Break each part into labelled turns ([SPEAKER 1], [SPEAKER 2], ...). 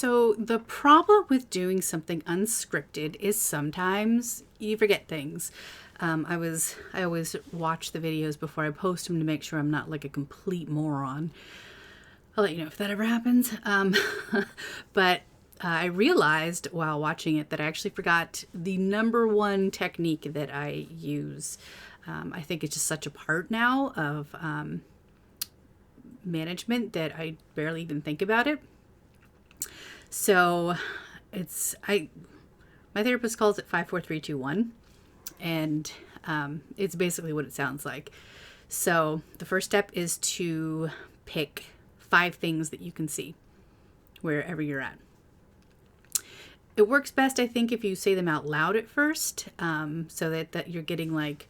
[SPEAKER 1] So the problem with doing something unscripted is sometimes you forget things. I always watch the videos before I post them to make sure I'm not like a complete moron. I'll let you know if that ever happens. But I realized while watching it that I actually forgot the number one technique that I use. I think it's just such a part now of management that I barely even think about it. So my therapist calls it 5, 4, 3, 2, 1. And it's basically what it sounds like. So the first step is to pick 5 things that you can see wherever you're at. It works best, I think, if you say them out loud at first, so that you're getting like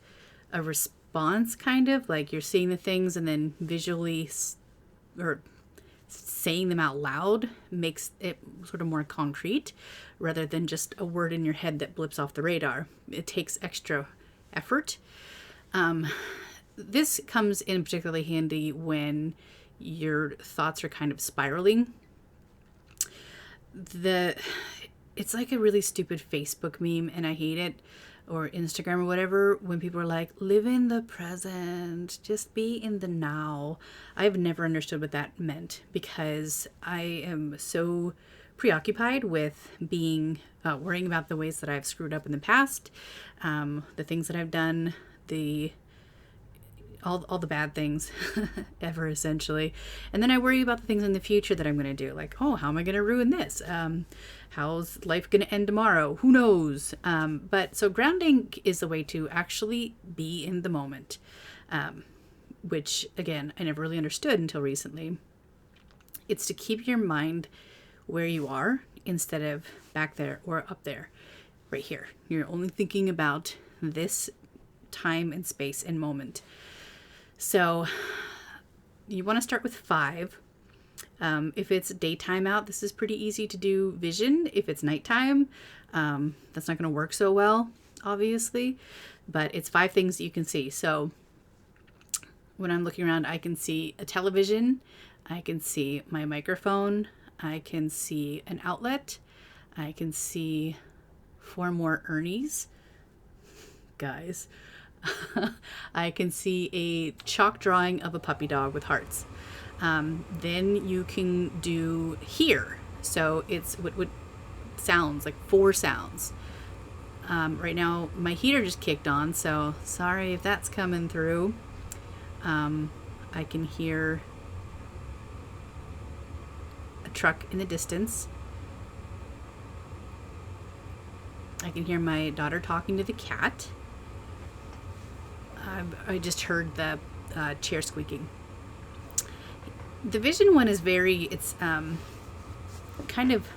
[SPEAKER 1] a response, kind of like you're seeing the things and then visually or saying them out loud makes it sort of more concrete rather than just a word in your head that blips off the radar. It takes extra effort. This comes in particularly handy when your thoughts are kind of spiraling. It's like a really stupid Facebook meme, and I hate it, or Instagram or whatever, when people are like, live in the present, just be in the now. I've never understood what that meant because I am so preoccupied with worrying about the ways that I've screwed up in the past, the things that I've done, all the bad things ever, essentially. And then I worry about the things in the future that I'm going to do. Like, oh, how am I going to ruin this? How's life going to end tomorrow? Who knows? But so grounding is the way to actually be in the moment, which, again, I never really understood until recently. It's to keep your mind where you are instead of back there or up there, right here. You're only thinking about this time and space and moment. So you want to start with 5. If it's daytime out, this is pretty easy to do vision. If it's nighttime, that's not going to work so well, obviously, but it's 5 things that you can see. So when I'm looking around, I can see a television, I can see my microphone, I can see an outlet, I can see 4 more Ernies, guys. I can see a chalk drawing of a puppy dog with hearts. Then you can do hear. So it's what sounds, like 4 sounds. Right now my heater just kicked on, so sorry if that's coming through. I can hear a truck in the distance. I can hear my daughter talking to the cat. I just heard the chair squeaking. The vision one is it's kind of,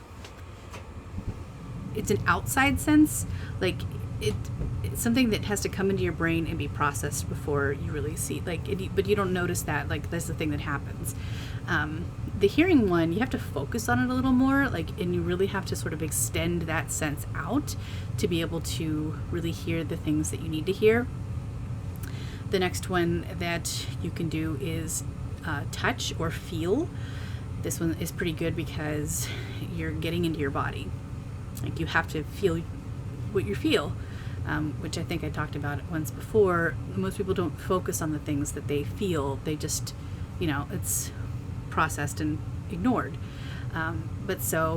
[SPEAKER 1] it's an outside sense, like it's something that has to come into your brain and be processed before you really see, but you don't notice that, like that's the thing that happens. The hearing one, you have to focus on it a little more, and you really have to sort of extend that sense out to be able to really hear the things that you need to hear. The next one that you can do is touch or feel. This one is pretty good because you're getting into your body. Like you have to feel what you feel, which I think I talked about once before. Most people don't focus on the things that they feel. They just, it's processed and ignored. But 3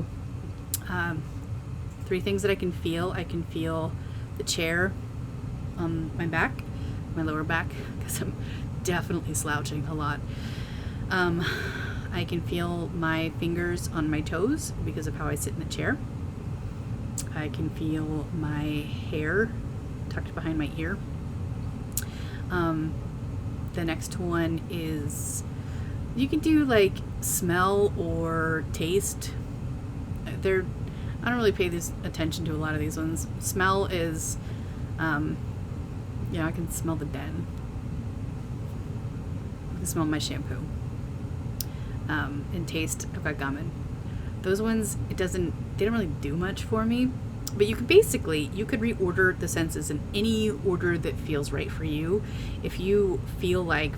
[SPEAKER 1] things that I can feel. I can feel the chair on my back, my lower back, because I'm definitely slouching a lot. I can feel my fingers on my toes because of how I sit in the chair. I can feel my hair tucked behind my ear. The next one is, you can do like smell or taste. I don't really pay this attention to a lot of these ones. Smell is, I can smell the den. I can smell my shampoo. And taste, I've got gammon. Those ones, they don't really do much for me. But you could reorder the senses in any order that feels right for you. If you feel like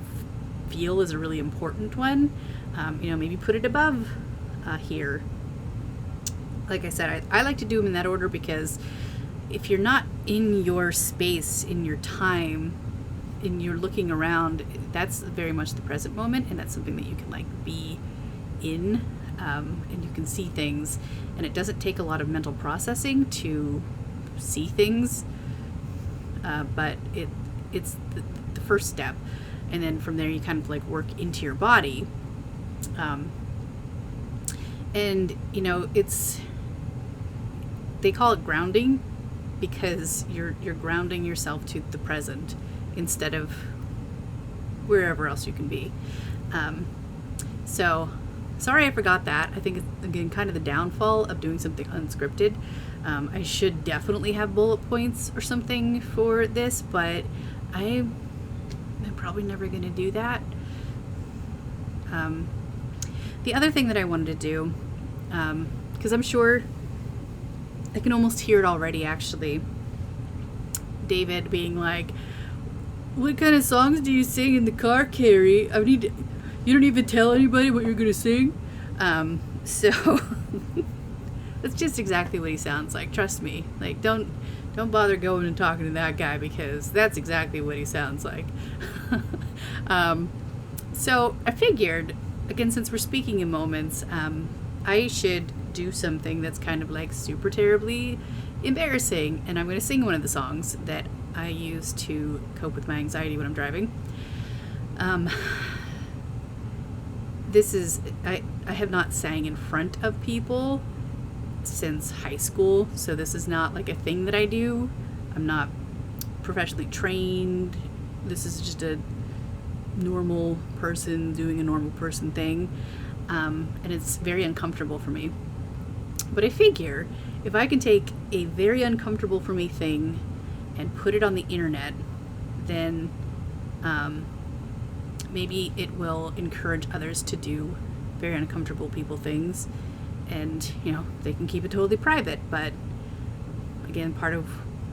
[SPEAKER 1] feel is a really important one, maybe put it above hear. like I said, I like to do them in that order, because if you're not in your space, in your time, and you're looking around, that's very much the present moment, and that's something that you can like be in, and you can see things, and it doesn't take a lot of mental processing to see things, but it's the first step, and then from there you kind of like work into your body, and you know, they call it grounding, because you're grounding yourself to the present instead of wherever else you can be. So sorry I forgot that. I think it's, again, kind of the downfall of doing something unscripted. I should definitely have bullet points or something for this, but I'm probably never going to do that. The other thing that I wanted to do, because I'm sure I can almost hear it already, actually. David being like, "What kind of songs do you sing in the car, Carrie? You don't even tell anybody what you're gonna sing." So that's just exactly what he sounds like. Trust me. Like, don't bother going and talking to that guy, because that's exactly what he sounds like. So I figured, again, since we're speaking in moments, I should do something that's kind of like super terribly embarrassing, and I'm going to sing one of the songs that I use to cope with my anxiety when I'm driving. This is, I have not sang in front of people since high school, so this is not like a thing that I do. I'm not professionally trained. This is just a normal person doing a normal person thing, and it's very uncomfortable for me. But I figure if I can take a very uncomfortable for me thing and put it on the internet, then maybe it will encourage others to do very uncomfortable people things, and you know, they can keep it totally private. But again, part of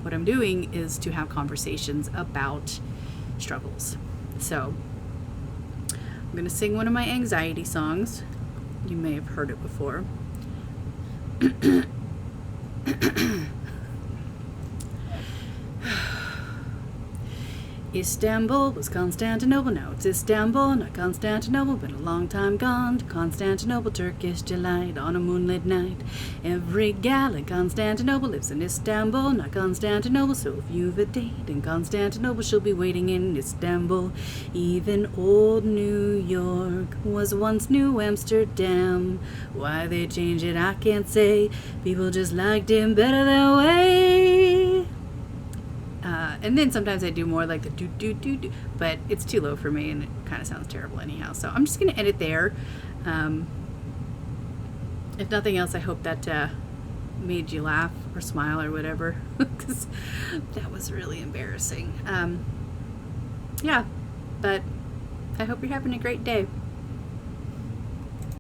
[SPEAKER 1] what I'm doing is to have conversations about struggles. So I'm going to sing one of my anxiety songs. You may have heard it before. Istanbul was Constantinople, now it's Istanbul, not Constantinople, been a long time gone to Constantinople, Turkish delight on a moonlit night. Every gal in Constantinople lives in Istanbul, not Constantinople, so if you've a date in Constantinople, she'll be waiting in Istanbul. Even old New York was once New Amsterdam. Why they changed it, I can't say. People just liked him better that way. And then sometimes I do more like the do, but it's too low for me and it kind of sounds terrible anyhow. So I'm just going to end it there. If nothing else, I hope that made you laugh or smile or whatever, because that was really embarrassing. Yeah, but I hope you're having a great day.